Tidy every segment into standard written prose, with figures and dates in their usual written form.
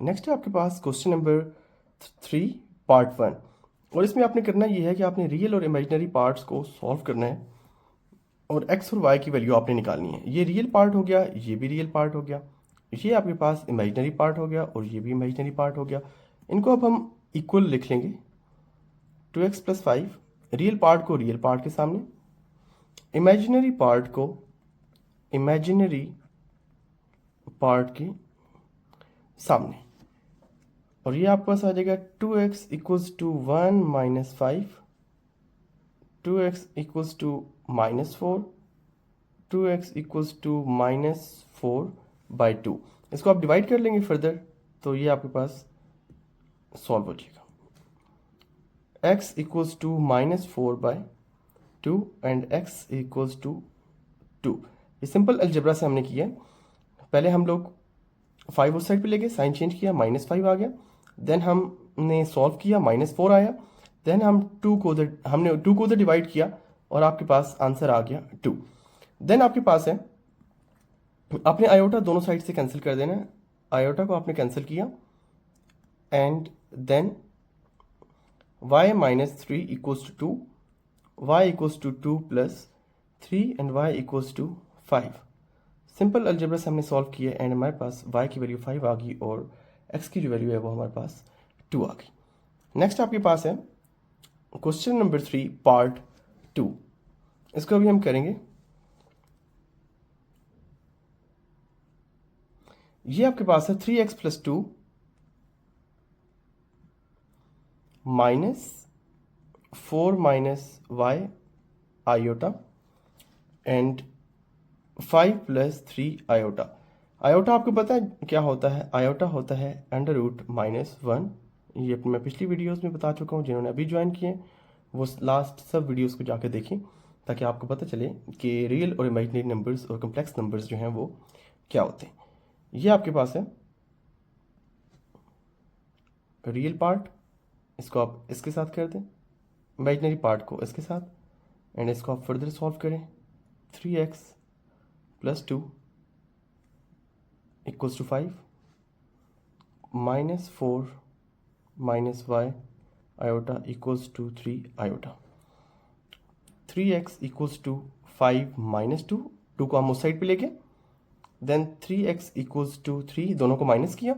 Next है आपके पास question number 3 part 1। और इसमें आपने करना ये है कि आपने रियल और इमेजिनरी पार्ट्स को सॉल्व करना है और एक्स और वाई की वैल्यू आपने निकालनी है। ये रियल पार्ट हो गया, ये भी रियल पार्ट हो गया, ये आपके पास इमेजिनरी पार्ट हो गया और ये भी इमेजिनरी पार्ट हो गया। इनको अब हम इक्वल लिख लेंगे, 2x + 5। रियल पार्ट को रियल पार्ट के सामने, इमेजिनरी पार्ट को इमेजिनरी पार्ट के सामने। और ये आपके पास आ जाएगा 2x = 1 - 5, 2x = -4, 2x = -4/2। इसको आप डिवाइड कर लेंगे फर्दर, तो ये आपके पास सॉल्व हो जाएगा। x = -4/2 and x = 2। ये सिंपल अलजेब्रा से हमने किया है। पहले हम लोग 5 उस साइड पे ले गए, साइन चेंज किया, -5 आ गया। देन हमने सॉल्व किया, -4 आया। देन हमने 2 को उधर डिवाइड किया और आपके पास आंसर आ गया 2। देन आपके पास है, आपने आयोटा दोनों साइड से कैंसिल कर देना है। आयोटा को आपने कैंसिल किया and then y - 3 = 2, y = 2 + 3 and y = 5। Simple algebra से हमने सॉल्व किया एंड हमारे पास y की वैल्यू 5 आ गई और x की जो वैल्यू है वो हमारे पास 2 आ गई। नेक्स्ट आपके पास है क्वेश्चन नंबर 3 पार्ट 2। इसको अभी हम करेंगे। ये आपके पास है 3x + 2 -4 - y iota and 5 + 3 iota. Iota आपको पता है क्या होता है? आयोटा होता है √-1। ये मैं पिछली वीडियोस में बता चुका हूँ, जिन्होंने अभी ज्वाइन किए वो लास्ट सब वीडियोस को जाकर देखें ताकि आपको पता चले कि रियल और इमेजिनरी नंबर्स और कम्प्लेक्स नंबर्स जो हैं वो क्या होते हैं। ये आपके पास है रियल पार्ट, इसको आप इसके साथ कर दें, इमेजिनरी पार्ट को इसके साथ एंड इसको आप फर्दर सॉल्व करें। 3x + 2 = 5, -4 - y iota = 3 iota। 3x = 5 - 2, 2 को हम उस साइड पे लेके, देन 3x = 3, दोनों को माइनस किया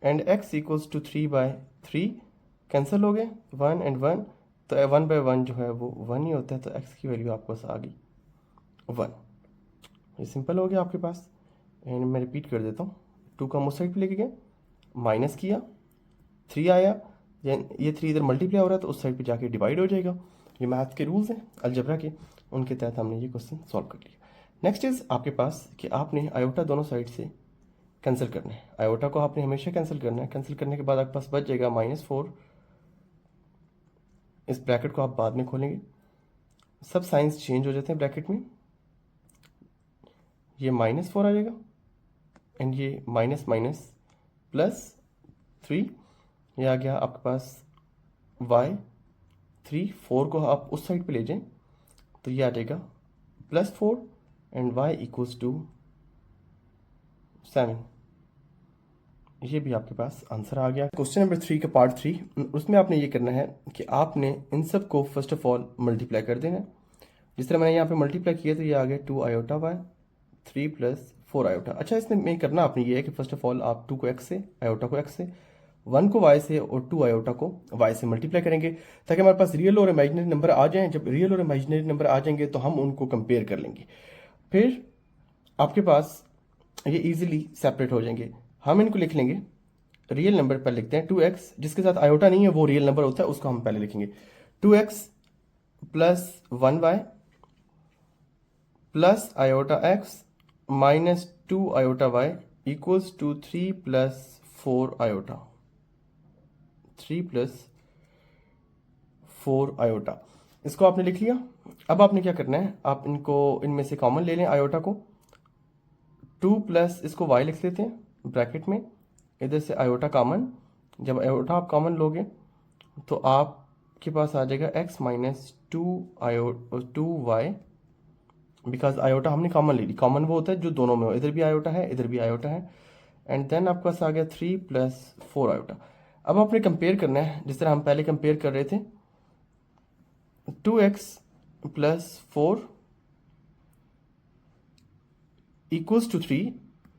एंड x = 3/3 कैंसिल हो गए, 1 एंड 1, तो 1/1 जो है वो 1 ही होता है, तो x की वैल्यू आपके पास आ गई 1। ये सिंपल हो गया आपके पास एंड मैं रिपीट कर देता हूँ। 2 को हम उस साइड पे लेके गए, माइनस किया, 3 आया, ये 3 इधर मल्टीप्लाई हो रहा है तो उस साइड पे जाके डिवाइड हो जाएगा। ये मैथ के रूल्स हैं अलजेब्रा के, उनके तहत हमने ये क्वेश्चन सॉल्व कर लिया। नेक्स्ट इज आपके पास कि आपने आयोटा दोनों साइड से कैंसिल करना है। आयोटा को आपने हमेशा कैंसिल करना है। कैंसिल करने के बाद आपके पास बच जाएगा -4। इस ब्रैकेट को आप बाद में खोलेंगे, सब साइंस चेंज हो जाते हैं ब्रैकेट में। ये -4 आ जाएगा एंड ये +3, ये आ गया आपके पास y3। 4 को आप उस साइड पे ले जाएं तो ये आ जाएगा +4 एंड y = 7। ये भी आपके पास आंसर आ गया। क्वेश्चन नंबर 3 का पार्ट 3, उसमें आपने ये करना है कि आपने इन सब को फर्स्ट ऑफ ऑल मल्टीप्लाई कर देना है। जिस तरह मैंने यहाँ पे मल्टीप्लाई किया तो ये आ गया 2 iota y, 3 + 4 iota। अच्छा, इसमें में करना आपने ये है कि फर्स्ट ऑफ ऑल आप 2 को x से, आयोटा को x से, 1 को y से और 2 आयोटा को y से मल्टीप्लाई करेंगे ताकि हमारे पास रियल और इमेजिनरी नंबर आ जाएं। जब रियल और इमेजिनरी नंबर आ जाएंगे तो हम उनको कंपेयर कर लेंगे, फिर आपके पास ये इजीली सेपरेट हो जाएंगे। हम इनको लिख लेंगे, रियल नंबर पर लिखते हैं 2x, जिसके साथ आयोटा नहीं है वो रियल नंबर होता है, उसको हम पहले लिखेंगे 2x + 1y + iota x -2 iota y = 3 + 4 iota, 3 + 4 iota। इसको आपने लिख लिया। अब आपने क्या करना है, आप इनको इनमें से कॉमन ले लें आयोटा को, 2 + इसको y लिख लेते हैं ब्रैकेट में, इधर से आयोटा कॉमन। जब आयोटा आप कॉमन लोगे तो आपके पास आ जाएगा x - 2y, बिकॉज आयोटा हमने कॉमन ले ली। कॉमन वो होता है जो दोनों में हो, इधर भी आयोटा है इधर भी आयोटा है, एंड देन आपके पास आ गया 3 प्लस 4 आयोटा। अब आपने कंपेयर करना है जिस तरह हम पहले कंपेयर कर रहे थे, 2x प्लस 4 इक्वल्स टू 3,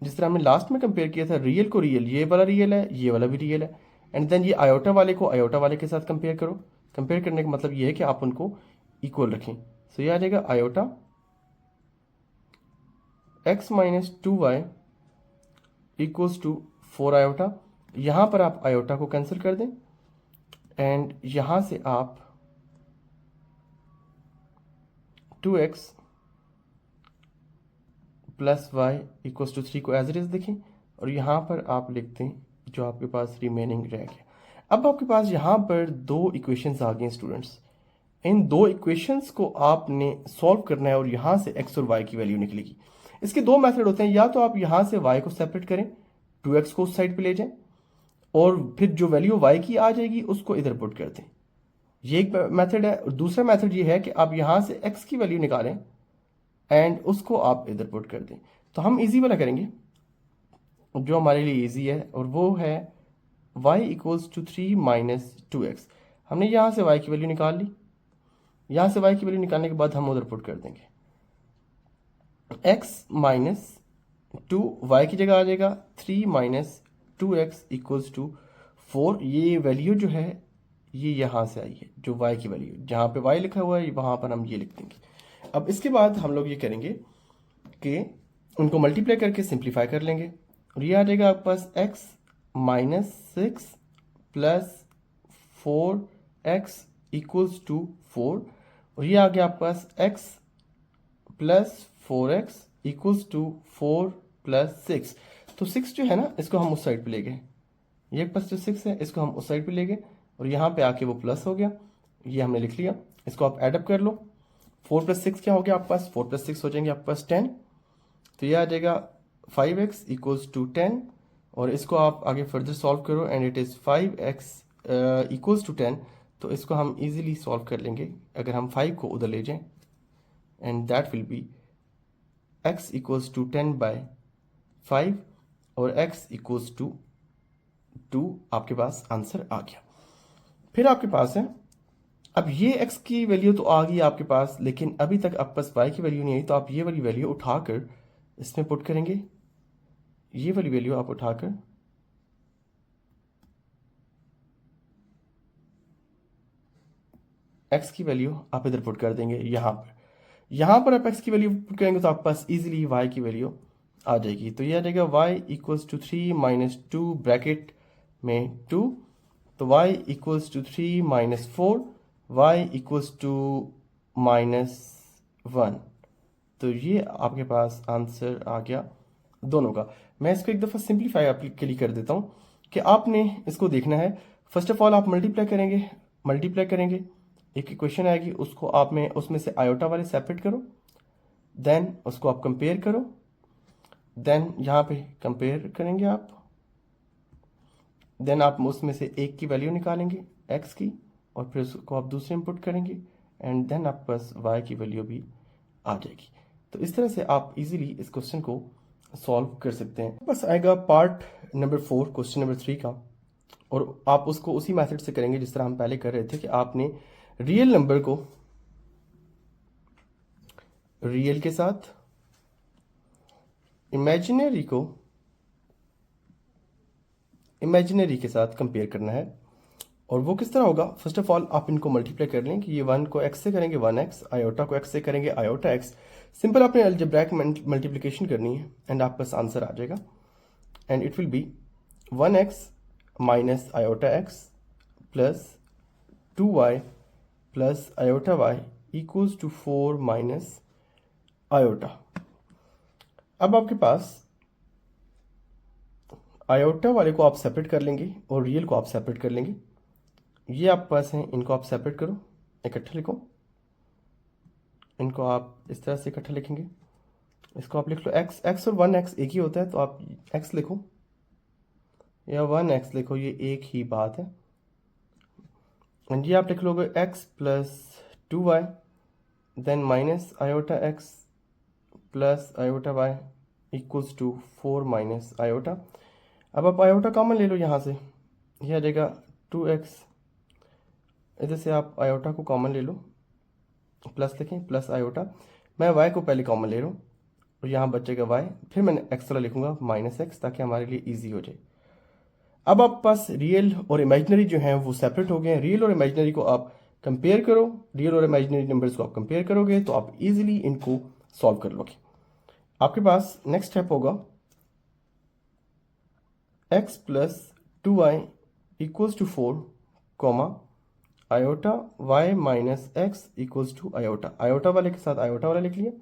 जिस तरह हमने लास्ट में कंपेयर किया था रियल को रियल, ये वाला रियल है, ये वाला भी रियल है। एंड देन ये आयोटा वाले को आयोटा वाले के साथ कंपेयर करो। कंपेयर करने का मतलब ये है कि आप उनको इक्वल रखें। सो ये आ जाएगा iota x minus 2y equals to 4 iota. यहाँ पर आप आयोटा को कैंसिल कर दें एंड यहाँ से आप 2x plus Y equals to 3 को एज इट इज देखें और यहाँ पर आप लिखते हैं जो आपके पास रिमेनिंग रह गया। अब आपके पास यहाँ पर दो इक्वेशंस आ गए स्टूडेंट्स। इन दो इक्वेशंस को आपने सॉल्व करना है और यहाँ से x और y की वैल्यू निकलेगी। इसके दो मेथड होते हैं, या तो आप यहाँ से y को सेपरेट करें, 2x को उस साइड पे ले जाएं और फिर जो वैल्यू y की आ जाएगी उसको इधर पुट कर दें। ये एक मेथड है। और दूसरा मेथड ये है कि आप यहाँ से x की वैल्यू निकालें एंड उसको आप इधर पुट कर दें। तो हम इजी वाला करेंगे जो हमारे लिए इजी है, और वो है y equals to 3 minus 2x। हमने यहाँ से y की वैल्यू निकाल ली, यहाँ से y की वैल्यू निकालने के बाद हम उधर पुट कर देंगे। x माइनस 2 y की जगह आ जाएगा 3 माइनस 2x इक्वल्स टू 4। ये वैल्यू जो है ये यहाँ से आई है, जो y की वैल्यू, जहाँ पे y लिखा हुआ है वहाँ पर हम ये लिख देंगे। अब इसके बाद हम लोग ये करेंगे कि उनको मल्टीप्लाई करके सिंप्लीफाई कर लेंगे और ये आ जाएगा आपके पास x minus 6 plus 4x equals to 4, और ये आ गया आपके पास x plus 4x equals to 4 plus 6। तो 6 जो है ना इसको हम उस साइड पे ले गए, ये पास जो 6 है इसको हम उस साइड पे ले गए और यहाँ पे आके वो प्लस हो गया, ये हमने लिख लिया। इसको आप एडअप कर लो, 4 प्लस 6 क्या हो गया आपके पास, 4 प्लस 6 हो जाएंगे आपके पास 10। तो ये आ जाएगा 5x इक्वल्स टू 10, और इसको आप आगे फर्दर सॉल्व करो and it is 5x equals to 10। तो इसको हम इजीली सॉल्व कर लेंगे अगर हम 5 को उधर ले जाएं, and that will be x equals to 10 by 5 और x इक्वल्स टू 2। आपके पास आंसर आ गया। फिर आपके पास है, अब ये x की वैल्यू तो आ गई आपके पास, लेकिन अभी तक आपके पास y की वैल्यू नहीं आई। तो आप ये वाली वैल्यू उठाकर इसमें पुट करेंगे, ये वाली वैल्यू आप उठाकर x की वैल्यू आप इधर पुट कर देंगे। यहाँ पर आप x की वैल्यू पुट करेंगे तो आपके पास इजीली y की वैल्यू आ जाएगी। तो ये आ जाएगा y equals to 3 minus 2 bracket में 2, तो y equals to 3 minus 4, y equals to minus 1। तो ये आपके पास आंसर आ गया दोनों का। मैं इसको एक दफ़ा सिंप्लीफाई आपके लिए कर देता हूँ कि आपने इसको देखना है। फर्स्ट ऑफ ऑल आप मल्टीप्लाई करेंगे, एक इक्वेशन आएगी, उसको आप में उसमें से आयोटा वाले सेपरेट करो, देन उसको आप कंपेयर करो, देन यहाँ पे कंपेयर करेंगे आप, देन आप उसमें से एक की वैल्यू निकालेंगे x की और फिर उसको आप दूसरे इनपुट करेंगे एंड देन आपके पास y की वैल्यू भी आ जाएगी। तो इस तरह से आप इजीली इस क्वेश्चन को सॉल्व कर सकते हैं। बस आएगा पार्ट नंबर 4 क्वेश्चन नंबर 3 का, और आप उसको उसी मेथड से करेंगे जिस तरह हम पहले कर रहे थे कि आपने रियल नंबर को रियल के साथ, इमेजिनरी को इमेजिनरी के साथ कंपेयर करना है। और वो किस तरह होगा, फर्स्ट ऑफ ऑल आप इनको मल्टीप्लाई कर लें कि ये 1 को x से करेंगे 1x, आयोटा को x से करेंगे आयोटा x। सिंपल आपने अलजेब्रैक मल्टीप्लिकेशन करनी है एंड आपके पास आंसर आ जाएगा, and it will be 1x minus iota x plus 2y plus iota y equals to 4 minus iota. अब आपके पास आयोटा वाले को आप सेपरेट कर लेंगे और रियल को आप सेपरेट कर लेंगे। ये आपके पास हैं, इनको आप सेपरेट करो, इकट्ठा लिखो, इनको आप इस तरह से इकट्ठा लिखेंगे। इसको आप लिख लो x और 1x एक ही होता है, तो आप x लिखो या 1x लिखो, ये एक ही बात है। एंड ये आप लिख लोगे x plus 2y, then minus iota x plus iota y equals to 4 minus iota. अब आप आयोटा कॉमन ले लो यहाँ से, ये आ जाएगा 2x, इधर से आप आयोटा को कॉमन ले लो, प्लस लिखें प्लस आयोटा, मैं y को पहले कॉमन ले रहा हूँ और यहाँ बचेगा y, फिर मैंने x वाला लिखूंगा -x ताकि हमारे लिए ईजी हो जाए। अब आपके पास रियल और इमेजिनरी जो हैं वो सेपरेट हो गए हैं। रियल और इमेजिनरी को आप कंपेयर करो, रियल और इमेजिनरी नंबर्स को आप कंपेयर करोगे तो आप इजीली इनको सॉल्व कर लोगे। आपके पास नेक्स्ट स्टेप होगा x plus 2y equals to 4 comma iota y minus x equals to iota, iota वाले के साथ आयोटा वाला लिख लिया।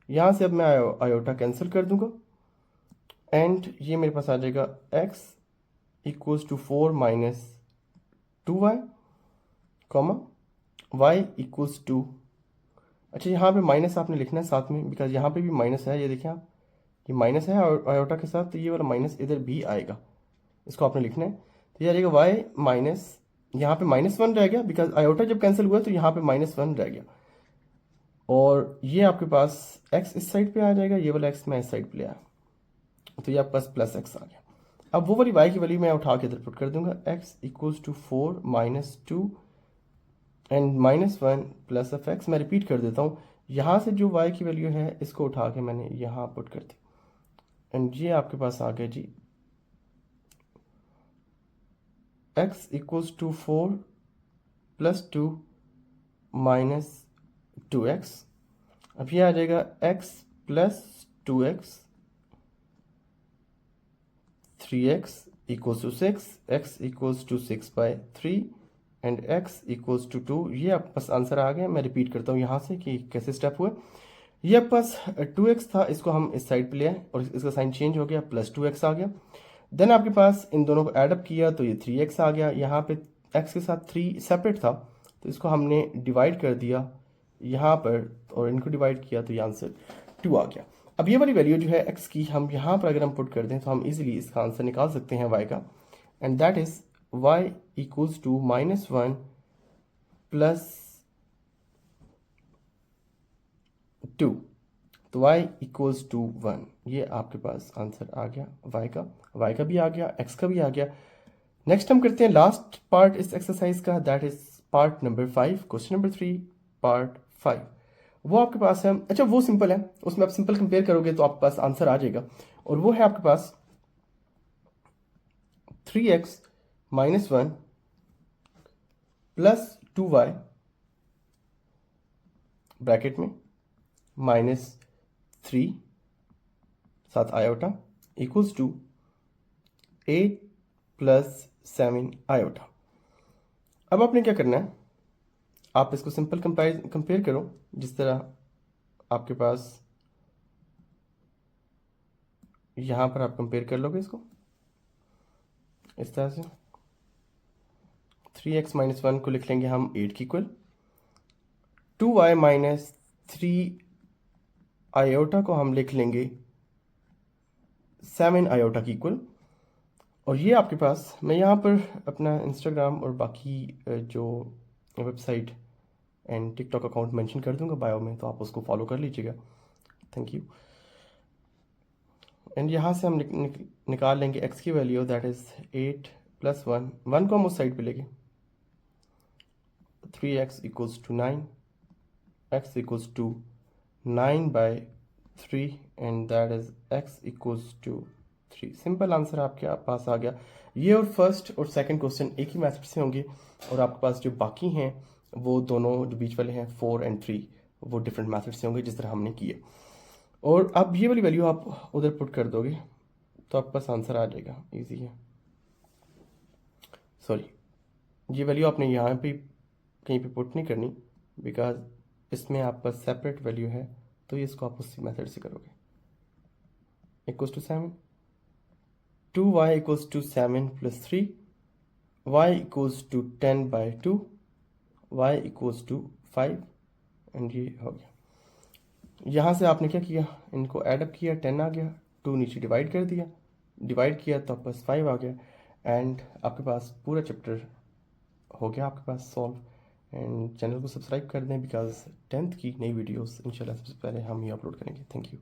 यहाँ से अब मैं आयोटा कैंसिल कर दूंगा एंड ये मेरे पास आ जाएगा x equals to 4 minus 2y comma y equals to, अच्छा यहाँ पे माइनस आपने लिखना है साथ में, बिकॉज यहाँ पे भी माइनस है, ये देखें आप, ये माइनस है आयोटा के साथ, तो ये वाला माइनस इधर भी आएगा, इसको आपने लिखना है। तो ये आ जाएगा y माइनस, यहाँ पे -1 रह गया बिकॉज आयोटा जब कैंसिल हुआ तो यहाँ पे -1 रह गया, और ये आपके पास x इस साइड पे आ जाएगा, ये वाला x मैं इस साइड पे ले आया, तो ये आपके पास प्लस x आ गया। अब वो वाली y की वैल्यू मैं उठा के इधर पुट कर दूंगा, x equals to 4 minus 2 and -1 plus of x। मैं रिपीट कर देता हूँ, यहाँ से जो y की वैल्यू है इसको उठा के मैंने यहाँ पुट कर दी एंड ये आपके पास आ गया जी x equals to 4 plus 2 minus 2x। अब ये आ जाएगा x plus 2x 3x equals to 6, x equals to 6/3 and x equals to 2। ये आपके पास आंसर आ गया। मैं रिपीट करता हूँ यहाँ से कि कैसे स्टेप हुए। ये आपके पास 2x था, इसको हम इस साइड पे ले आए और इसका साइन चेंज हो गया, प्लस 2x आ गया। देन आपके पास इन दोनों को एडअप किया तो ये 3x आ गया। यहाँ पे x के साथ 3 सेपरेट था तो इसको हमने डिवाइड कर दिया यहाँ पर और इनको डिवाइड किया तो ये आंसर 2 आ गया। अब ये वाली वैल्यू जो है x की हम यहाँ पर अगर हम पुट कर दें तो हम इजीली इसका आंसर निकाल सकते हैं y का, and that is y equals to -1 plus 2, तो y इक्वल्स टू 1। ये आपके पास आंसर आ गया y का भी आ गया, x का भी आ गया। नेक्स्ट हम करते हैं लास्ट पार्ट इस एक्सरसाइज का, that is part number 5, question number 3 part 5। वो आपके पास है, अच्छा वो सिंपल है, उसमें आप सिंपल कंपेयर करोगे तो आपके पास आंसर आ जाएगा, और वो है आपके पास 3x minus 1 plus 2y bracket में -3 साथ iota equals to 8 plus 7 iota. अब आपने क्या करना है, आप इसको सिंपल कंपेयर करो, जिस तरह आपके पास यहाँ पर आप कंपेयर कर लोगे इसको इस तरह से। 3x माइनस 1 को लिख लेंगे हम 8 की इक्वल, 2y माइनस 3 आयोटा को हम लिख लेंगे 7 आयोटा की इक्वल। और ये आपके पास, मैं यहाँ पर अपना इंस्टाग्राम और बाकी जो website and TikTok account mention कर दूंगा बायो में, तो आप उसको फॉलो कर लीजिएगा। Thank you. एंड यहाँ से हम निकाल लेंगे x की वैल्यू, दैट इज 8 प्लस 1 को हम उस साइड पे लेंगे, 3x equals to 9, x equals to 9/3 and that is x equals to 3। Simple answer आपके पास आ गया। ये और फर्स्ट और सेकंड क्वेश्चन एक ही मेथड से होंगे, और आपके पास जो बाकी हैं वो दोनों जो बीच वाले हैं 4 एंड 3 वो डिफरेंट मेथड से होंगे जिस तरह हमने किए। और अब ये वाली वैल्यू आप उधर पुट कर दोगे तो आपके पास आंसर आ जाएगा, इजी है। सॉरी, ये वैल्यू आपने यहाँ पे कहीं पे पुट नहीं करनी, बिकॉज इसमें आपके पास सेपरेट वैल्यू है, तो ये इसको आप उसी मेथड से करोगे। Equals to 7, 2y equals to 7 plus 3, y equals to 10/2, y equals to 5 and ये हो गया। यहाँ से आपने क्या किया, इनको एडअप किया, 10 आ गया, 2 नीचे डिवाइड कर दिया, डिवाइड किया तो आपके पास 5 आ गया, एंड आपके पास पूरा चैप्टर हो गया आपके पास सॉल्व। एंड चैनल को सब्सक्राइब कर दें, बिकॉज 10th की नई वीडियोस इंशाल्लाह सबसे पहले हम ही अपलोड करेंगे। Thank you.